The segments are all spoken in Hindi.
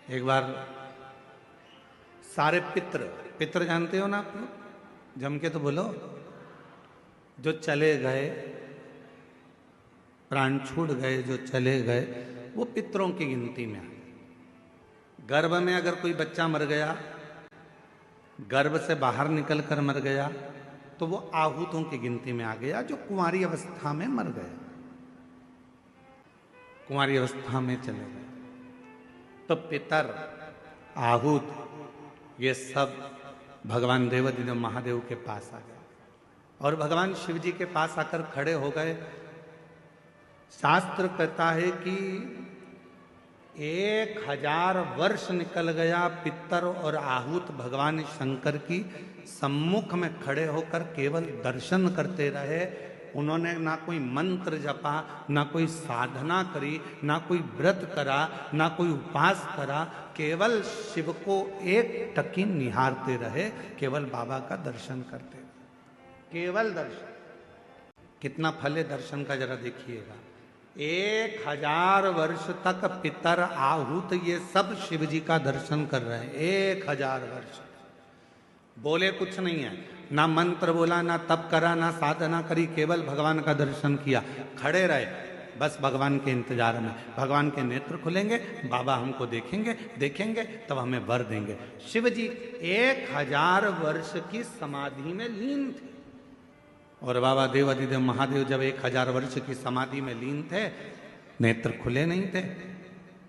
एक बार सारे पितृ पितृ जानते हो ना आप लोग, जम के तो बोलो, जो चले गए, प्राण छूट गए, जो चले गए, वो पितरों की गिनती में आ गए। गर्भ में अगर कोई बच्चा मर गया, गर्भ से बाहर निकल कर मर गया, तो वो आहूतों की गिनती में आ गया, जो कुंवारी अवस्था में मर गया, कुंवारी अवस्था में चले गए। तो पितर, आहूत, ये सब भगवान देवाधिदेव महादेव के पास आ गए और भगवान शिव जी के पास आकर खड़े हो गए। शास्त्र कहता है कि 1000 वर्ष निकल गया, पितर और आहूत भगवान शंकर की सम्मुख में खड़े होकर केवल दर्शन करते रहे। उन्होंने ना कोई मंत्र जपा, ना कोई साधना करी, ना कोई व्रत करा, ना कोई उपास करा, केवल शिव को एक टकी निहारते रहे, केवल बाबा का दर्शन करते रहे, केवल दर्शन। कितना फल है दर्शन का, जरा देखिएगा। 1000 वर्ष तक पितर, आहूत, ये सब शिव जी का दर्शन कर रहे हैं। 1000 वर्ष बोले कुछ नहीं है, ना मंत्र बोला, ना तप करा, ना साधना करी, केवल भगवान का दर्शन किया, खड़े रहे बस भगवान के इंतजार में। भगवान के नेत्र खुलेंगे, बाबा हमको देखेंगे, देखेंगे तब हमें वर देंगे। शिव जी 1000 वर्ष की समाधि में लीन थे और बाबा देवाधिदेव महादेव जब 1000 वर्ष की समाधि में लीन थे, नेत्र खुले नहीं थे।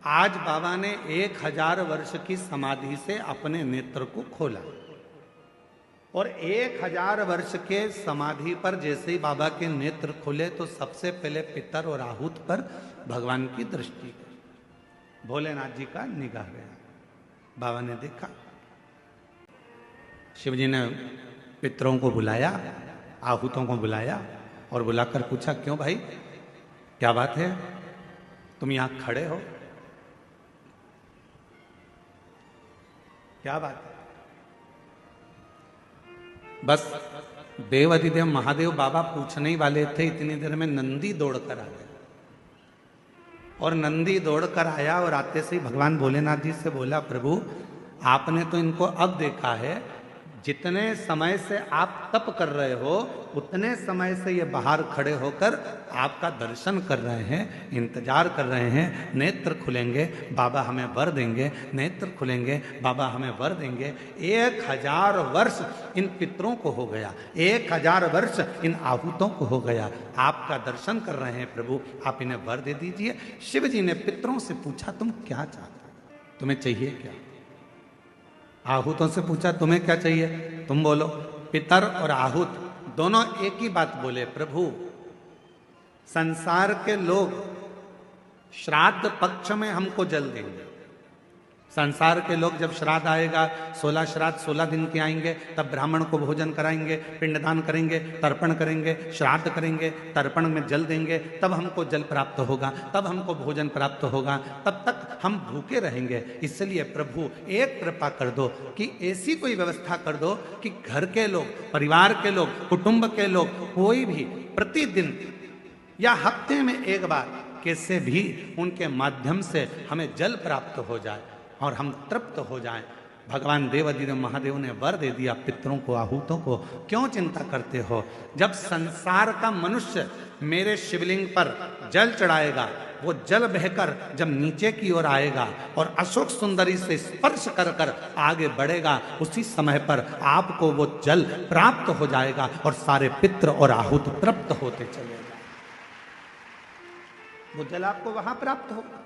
आज बाबा ने 1000 वर्ष की समाधि से अपने नेत्र को खोला और 1000 वर्ष के समाधि पर जैसे ही बाबा के नेत्र खुले तो सबसे पहले पितर और आहूत पर भगवान की दृष्टि गई। भोलेनाथ जी का निगाह गया, बाबा ने देखा। शिव जी ने पितरों को बुलाया, आहूतों को बुलाया और बुलाकर पूछा, क्यों भाई, क्या बात है, तुम यहां खड़े हो, क्या बात है? बस देवाधिदेव महादेव बाबा पूछने ही वाले थे, इतनी देर में नंदी दौड़कर आ गया और नंदी दौड़कर आया और आते से ही भगवान भोलेनाथ जी से बोला, प्रभु आपने तो इनको अब देखा है, जितने समय से आप तप कर रहे हो उतने समय से ये बाहर खड़े होकर आपका दर्शन कर रहे हैं, इंतजार कर रहे हैं। नेत्र खुलेंगे, बाबा हमें वर देंगे, नेत्र खुलेंगे, बाबा हमें वर देंगे। 1000 वर्ष इन पितरों को हो गया, 1000 वर्ष इन आहूतों को हो गया, आपका दर्शन कर रहे हैं प्रभु, आप इन्हें वर दे दीजिए। शिव जी ने पितरों से पूछा, तुम क्या चाहते हो, तुम्हें चाहिए क्या? आहूतों से पूछा, तुम्हें क्या चाहिए, तुम बोलो। पितर और आहूत दोनों एक ही बात बोले, प्रभु संसार के लोग श्राद्ध पक्ष में हमको जल देंगे। संसार के लोग जब श्राद्ध आएगा, 16 श्राद्ध 16 दिन के आएंगे, तब ब्राह्मण को भोजन कराएंगे, पिंडदान करेंगे, तर्पण करेंगे, श्राद्ध करेंगे, तर्पण में जल देंगे, तब हमको जल प्राप्त होगा, तब हमको भोजन प्राप्त होगा, तब तक हम भूखे रहेंगे। इसलिए प्रभु एक कृपा कर दो कि ऐसी कोई व्यवस्था कर दो कि घर के लोग, परिवार के लोग, कुटुंब के लोग, कोई भी प्रतिदिन या हफ्ते में एक बार कैसे भी उनके माध्यम से हमें जल प्राप्त हो जाए और हम तृप्त हो जाएं। भगवान देवाधिदेव महादेव ने वर दे दिया पितरों को, आहूतों को। क्यों चिंता करते हो? जब संसार का मनुष्य मेरे शिवलिंग पर जल चढ़ाएगा, वो जल बहकर जब नीचे की ओर आएगा और अशोक सुंदरी से स्पर्श कर कर आगे बढ़ेगा, उसी समय पर आपको वो जल प्राप्त हो जाएगा और सारे पितर और आहूत तृप्त होते चले जाएंगे। वो जल आपको वहां प्राप्त होगा।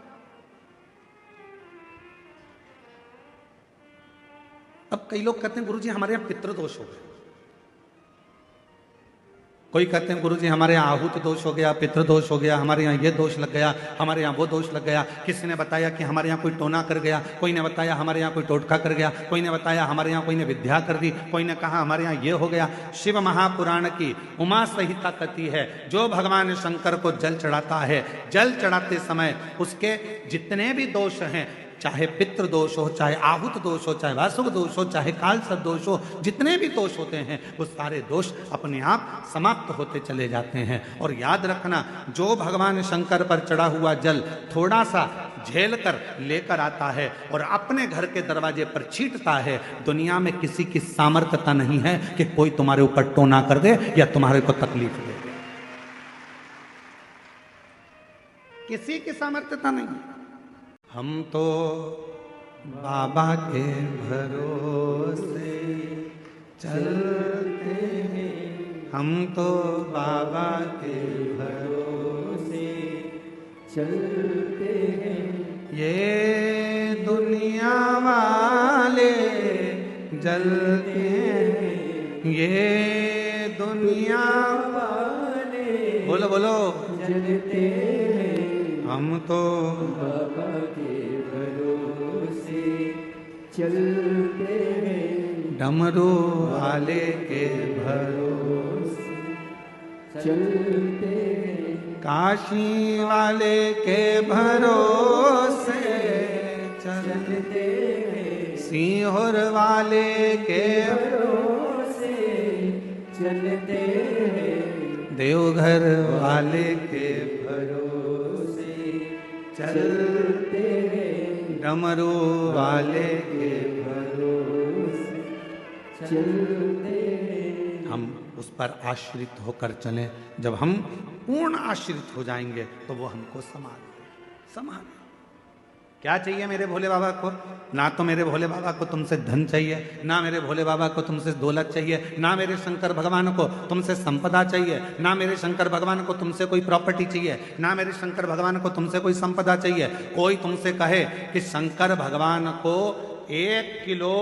अब कई लोग कहते हैं गुरुजी हमारे यहाँ पितृदोष हो गया, कोई कहते हैं गुरुजी हमारे यहाँ आहूत दोष हो गया, पितृदोष हो गया, हमारे यहाँ ये दोष लग गया, हमारे यहाँ वो दोष लग गया। किसी ने बताया कि हमारे यहाँ कोई टोना कर गया, कोई ने बताया हमारे यहाँ कोई टोटका कर गया, कोई ने बताया हमारे यहाँ कोई ने विद्या कर दी, कोई ने कहा हमारे यहाँ ये हो गया। शिव महापुराण की उमा संहिता कहती है, जो भगवान शंकर को जल चढ़ाता है, जल चढ़ाते समय उसके जितने भी दोष हैं, चाहे पितृ दोष हो, चाहे आहूत दोष हो, चाहे वासुक दोष हो, चाहे कालसर्प दोष हो, जितने भी दोष होते हैं वो सारे दोष अपने आप समाप्त होते चले जाते हैं। और याद रखना, जो भगवान शंकर पर चढ़ा हुआ जल थोड़ा सा झेल कर लेकर आता है और अपने घर के दरवाजे पर छींटता है। दुनिया में किसी की सामर्थ्यता नहीं है कि कोई तुम्हारे ऊपर टोना कर दे या तुम्हारे को तकलीफ दे, किसी की सामर्थ्यता नहीं। हम तो बाबा के भरोसे चलते हैं, हम तो बाबा के भरोसे चलते हैं। ये दुनिया वाले जलते हैं, ये दुनिया वाले बोलो बोलो जलते हैं। हम तो बाबा के भरोसे चलते हैं, डमरू वाले के भरोसे चलते हैं, काशी वाले के भरोसे चलते हैं, सीहोर वाले के भरोसे चलते हैं, देवघर वाले के भरोसे चलते हैं, डमरू वाले के भरोसे चलते हैं। हम उस पर आश्रित होकर चलें। जब हम पूर्ण आश्रित हो जाएंगे तो वो हमको संभाल। क्या चाहिए मेरे भोले बाबा को? ना तो मेरे भोले बाबा को तुमसे धन चाहिए, ना मेरे भोले बाबा को तुमसे दौलत चाहिए, ना मेरे शंकर भगवान को तुमसे संपदा चाहिए, ना मेरे शंकर भगवान को तुमसे कोई प्रॉपर्टी चाहिए, ना मेरे शंकर भगवान को तुमसे कोई संपदा चाहिए। कोई तुमसे कहे कि शंकर भगवान को 1 किलो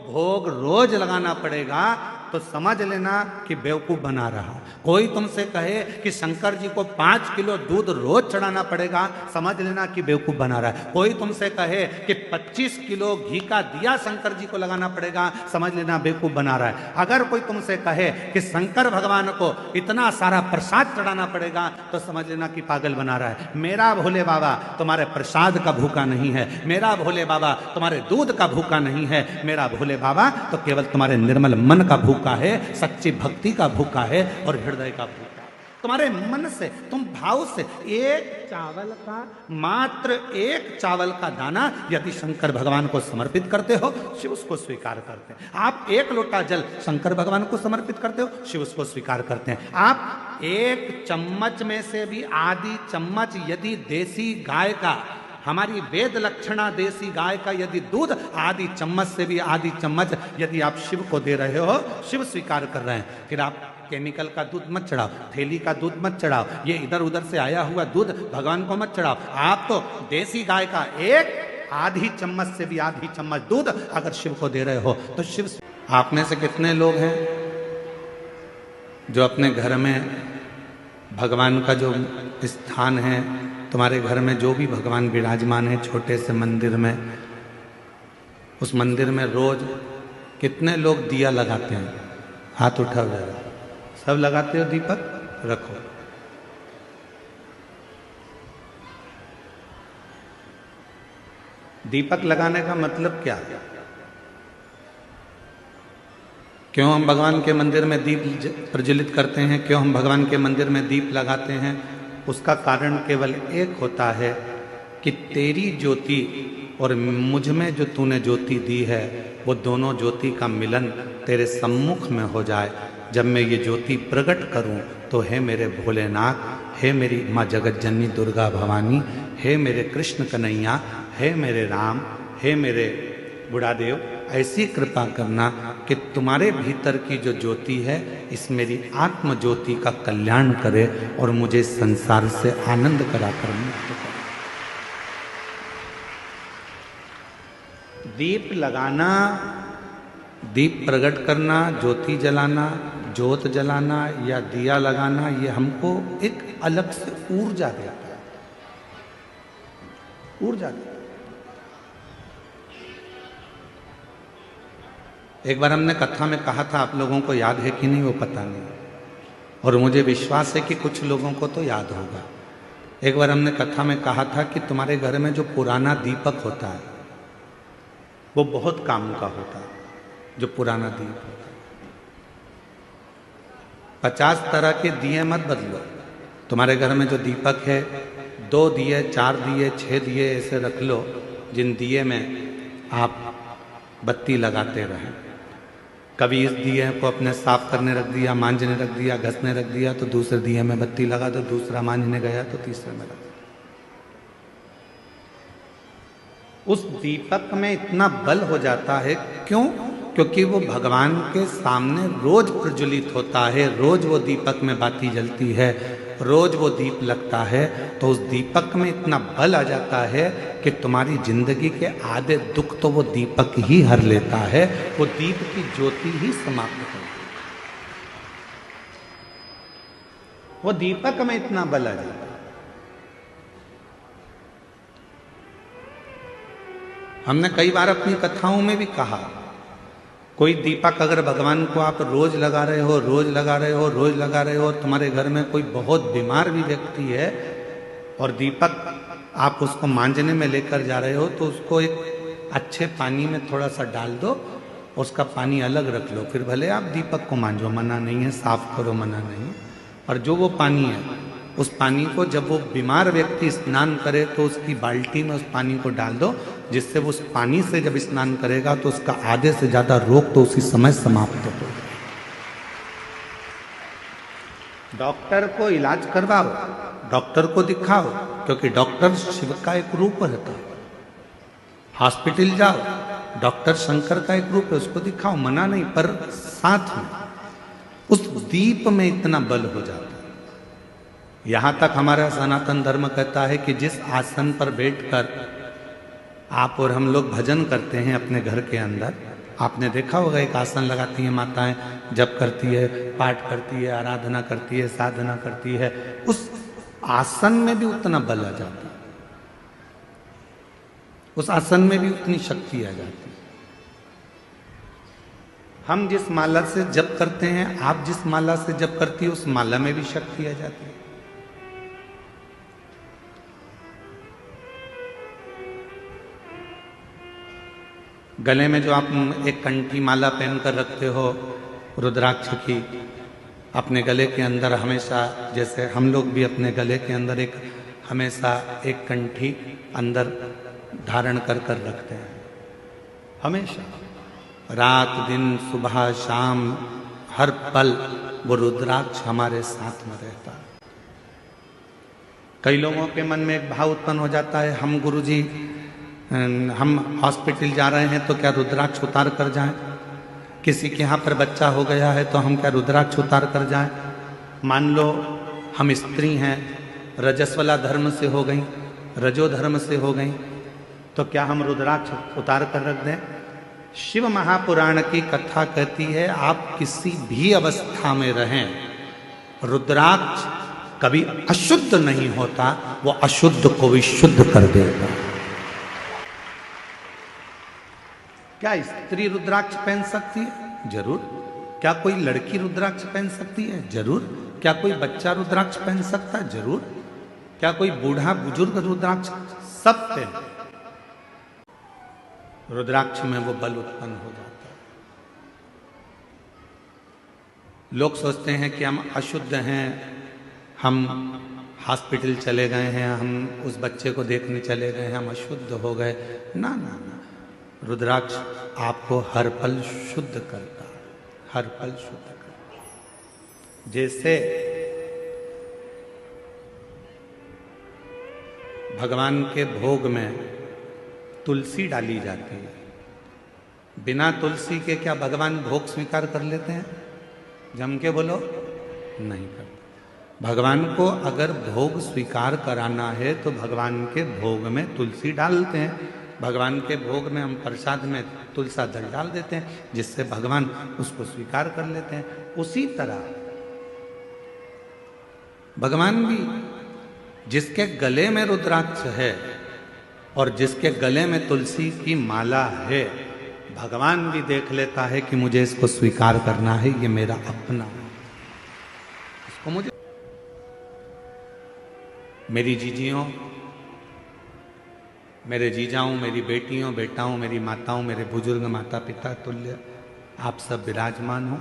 भोग रोज लगाना पड़ेगा तो समझ लेना कि बेवकूफ बना रहा। कोई तुमसे कहे कि शंकर जी को 5 किलो दूध रोज चढ़ाना पड़ेगा, समझ लेना कि बेवकूफ बना रहा है। कोई तुमसे कहे कि 25 किलो घी का दिया शंकर जी को लगाना पड़ेगा, समझ लेना बेवकूफ बना रहा है। अगर कोई तुमसे कहे कि शंकर भगवान को इतना सारा प्रसाद चढ़ाना पड़ेगा तो समझ लेना कि पागल बना रहा है। मेरा भोले बाबा तुम्हारे प्रसाद का भूखा नहीं है, मेरा भोले बाबा तुम्हारे दूध का भूखा नहीं है, मेरा भोले बाबा तो केवल तुम्हारे निर्मल मन का भूखा है, सच्ची भक्ति का भूखा है और हृदय का भूखा है। तुम्हारे मन से, तुम भाव से मात्र एक चावल का दाना यदि शंकर भगवान को समर्पित करते हो, शिव उसको स्वीकार करते हैं। आप 1 लोटा जल शंकर भगवान को समर्पित करते हो, शिव उसको स्वीकार करते हैं। आप 1 चम्मच में से भी आधी चम्मच यदि देसी गाय का, हमारी वेद लक्षणा देसी गाय का यदि दूध आधी चम्मच से भी आधी चम्मच यदि आप शिव को दे रहे हो, शिव स्वीकार कर रहे हैं। फिर आप केमिकल का दूध मत चढ़ाओ, थैली का दूध मत चढ़ाओ, ये इधर उधर से आया हुआ दूध भगवान को मत चढ़ाओ। आप तो देसी गाय का 1 आधी चम्मच से भी आधी चम्मच दूध अगर शिव को दे रहे हो तो शिव। आप में से कितने लोग हैं जो अपने घर में भगवान का जो स्थान है, तुम्हारे घर में जो भी भगवान विराजमान है छोटे से मंदिर में, उस मंदिर में रोज कितने लोग दिया लगाते हैं? हाथ उठाओ जरा। सब लगाते हो दीपक? रखो। दीपक लगाने का मतलब क्या है? क्यों हम भगवान के मंदिर में दीप प्रज्वलित करते हैं? क्यों हम भगवान के मंदिर में दीप लगाते हैं? उसका कारण केवल एक होता है कि तेरी ज्योति और मुझ में जो तूने ज्योति दी है, वो दोनों ज्योति का मिलन तेरे सम्मुख में हो जाए। जब मैं ये ज्योति प्रकट करूं तो हे मेरे भोलेनाथ, हे मेरी माँ जगत जननी दुर्गा भवानी, हे मेरे कृष्ण कन्हैया, हे मेरे राम, हे मेरे बुढ़ादेव, ऐसी कृपा करना कि तुम्हारे भीतर की जो ज्योति है इस मेरी आत्म ज्योति का कल्याण करे और मुझे संसार से आनंद कराकर मुक्त करे। दीप लगाना, दीप प्रकट करना, ज्योति जलाना, ज्योत जलाना या दिया लगाना, ये हमको एक अलग से ऊर्जा देता है, ऊर्जा देता है। एक बार हमने कथा में कहा था, आप लोगों को याद है कि नहीं वो पता नहीं, और मुझे विश्वास है कि कुछ लोगों को तो याद होगा। एक बार हमने कथा में कहा था कि तुम्हारे घर में जो पुराना दीपक होता है वो बहुत काम का होता है। जो पुराना दीप होता है, 50 तरह के दिए मत बदलो। तुम्हारे घर में जो दीपक है 2 दिए, 4 दिए, 6 दिए ऐसे रख लो जिन दिए में आप बत्ती लगाते रहें। कभी इस दिए को अपने साफ करने रख दिया, मांझने रख दिया, घसने रख दिया, तो दूसरे दिए में बत्ती लगा दो, दूसरा मांझने गया तो तीसरे में लगा। उस दीपक में इतना बल हो जाता है, क्यों? क्योंकि वो भगवान के सामने रोज प्रज्वलित होता है, रोज वो दीपक में बाती जलती है, रोज वो दीप लगता है, तो उस दीपक में इतना बल आ जाता है कि तुम्हारी जिंदगी के आधे दुख तो वो दीपक ही हर लेता है, वो दीप की ज्योति ही समाप्त कर देती है। वो दीपक में इतना बल आ जाता है। हमने कई बार अपनी कथाओं में भी कहा, कोई दीपक अगर भगवान को आप रोज लगा रहे हो, रोज लगा रहे हो, रोज लगा रहे हो, और तुम्हारे घर में कोई बहुत बीमार भी व्यक्ति है और दीपक आप उसको मांझने में लेकर जा रहे हो, तो उसको एक अच्छे पानी में थोड़ा सा डाल दो, उसका पानी अलग रख लो, फिर भले आप दीपक को मांझो, मना नहीं है, साफ करो, मना नहीं है। और जो वो पानी है, उस पानी को जब वो बीमार व्यक्ति स्नान करे तो उसकी बाल्टी में उस पानी को डाल दो, जिससे वो उस पानी से जब स्नान करेगा तो उसका आधे से ज्यादा रोग तो उसी समय समाप्त हो। डॉक्टर को इलाज करवाओ, डॉक्टर को दिखाओ, क्योंकि डॉक्टर शिव का एक रूप रहता है। हॉस्पिटल जाओ, डॉक्टर शंकर का एक रूप है, उसको दिखाओ, मना नहीं, पर साथ में उस दीप में इतना बल हो जाता है। यहां तक हमारा सनातन धर्म कहता है कि जिस आसन पर बैठकर आप और हम लोग भजन करते हैं अपने घर के अंदर, आपने देखा होगा एक आसन लगाती हैं माताएं, जप करती है, पाठ करती है, आराधना करती है, साधना करती है, उस आसन में भी उतना बल आ जाता है, उस आसन में भी उतनी शक्ति आ जाती है। हम जिस माला से जप करते हैं, आप जिस माला से जप करती है, उस माला में भी शक्ति आ जाती है। गले में जो आप एक कंठी माला पहनकर रखते हो रुद्राक्ष की, अपने गले के अंदर हमेशा, जैसे हम लोग भी अपने गले के अंदर एक हमेशा एक कंठी अंदर धारण कर कर रखते हैं, हमेशा, रात दिन सुबह शाम हर पल वो रुद्राक्ष हमारे साथ में रहता है। कई लोगों के मन में एक भाव उत्पन्न हो जाता है, हम गुरुजी हम हॉस्पिटल जा रहे हैं तो क्या रुद्राक्ष उतार कर जाएं? किसी के यहाँ पर बच्चा हो गया है तो हम क्या रुद्राक्ष उतार कर जाएं? मान लो हम स्त्री हैं, रजस्वला धर्म से हो गई, रजो धर्म से हो गई, तो क्या हम रुद्राक्ष उतार कर रख दें? शिव महापुराण की कथा कहती है, आप किसी भी अवस्था में रहें, रुद्राक्ष कभी अशुद्ध नहीं होता, वो अशुद्ध को भी शुद्ध कर देगा। क्या स्त्री रुद्राक्ष पहन सकती है? जरूर। क्या कोई लड़की रुद्राक्ष पहन सकती है? जरूर। क्या कोई बच्चा रुद्राक्ष पहन सकता है? जरूर। क्या कोई बूढ़ा बुजुर्ग रुद्राक्ष? सब पहन। रुद्राक्ष में वो बल उत्पन्न हो जाता है। लोग सोचते हैं कि हम अशुद्ध हैं, हम हॉस्पिटल चले गए हैं, हम उस बच्चे को देखने चले गए हैं, हम अशुद्ध हो गए। ना ना ना, रुद्राक्ष आपको हर पल शुद्ध करता है, हर पल शुद्ध करता है। जैसे भगवान के भोग में तुलसी डाली जाती है, बिना तुलसी के क्या भगवान भोग स्वीकार कर लेते हैं? जम के बोलो, नहीं करते। भगवान को अगर भोग स्वीकार कराना है तो भगवान के भोग में तुलसी डालते हैं, भगवान के भोग में हम प्रसाद में तुलसा दल डाल देते हैं, जिससे भगवान उसको स्वीकार कर लेते हैं। उसी तरह भगवान भी, जिसके गले में रुद्राक्ष है और जिसके गले में तुलसी की माला है, भगवान भी देख लेता है कि मुझे इसको स्वीकार करना है, ये मेरा अपना है, इसको मुझे। मेरी जीजियों, मेरे जीजाओं, मेरी बेटियों, बेटाओं, मेरी माताओं, मेरे बुजुर्ग माता पिता तुल्य आप सब विराजमान हो।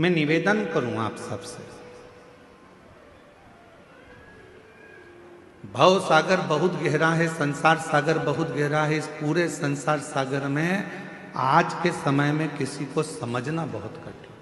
मैं निवेदन करूं आप सबसे, भव सागर बहुत गहरा है, संसार सागर बहुत गहरा है। इस पूरे संसार सागर में आज के समय में किसी को समझना बहुत कठिन।